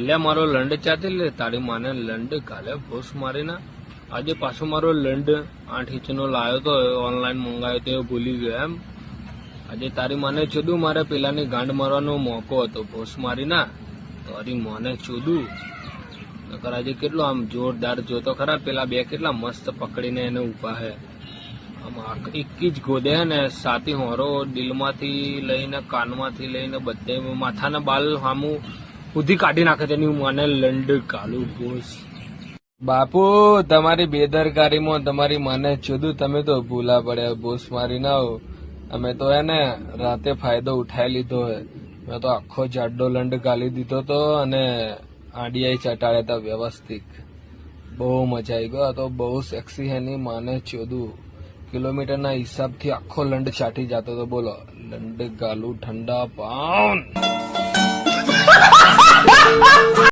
લે મારો લંડ ચાતે લે તારી માને લંડ કાલે ભોસ મારીને આજે પાછો મારો લંડ 8 ઇંચનો લાવ્યો તો ઓનલાઈન મંગાવ્યો તો ભૂલી ગયો એમ આજે તારી માને ચોદું મારે પેલાની ગાંડ મારવાનો મોકો હતો ભોસ મારીના તારી માને ચોદું નકર આજે કેટલો આમ જોરદાર જોતો ખરા પેલા બે કેટલા મસ્ત પકડીને એને ઉભા હે આમ એક જ ગોદે હે ને સાતી હોરો દિલમાંથી લઈને કાનમાંથી લઈને બધે માથાના બાલ સામું બુદ્ધિ કાઢી નાખે તેની મને લંડ કાલું ભોસ બાપુ તમારી બેદરકારીમાં તમારી માને ચોદું તમે તો ભૂલા પડ્યા ભોસ મારી ના હો અમે તો એને રાતે ફાયદો ઉઠાઈ લીધો હે મેં તો આખો જાડો લંડ ગાલી દીધો તો અને આડીઆઈ ચટાડ્યા હતા વ્યવસ્થિત બહુ મજા આવી ગયો તો બહુ સેક્સી હે ની માને ચોદું કિલોમીટરના હિસાબથી આખો લંડ ચાટી જતો તો બોલો લંડ ગાલું ઠંડા પાઉન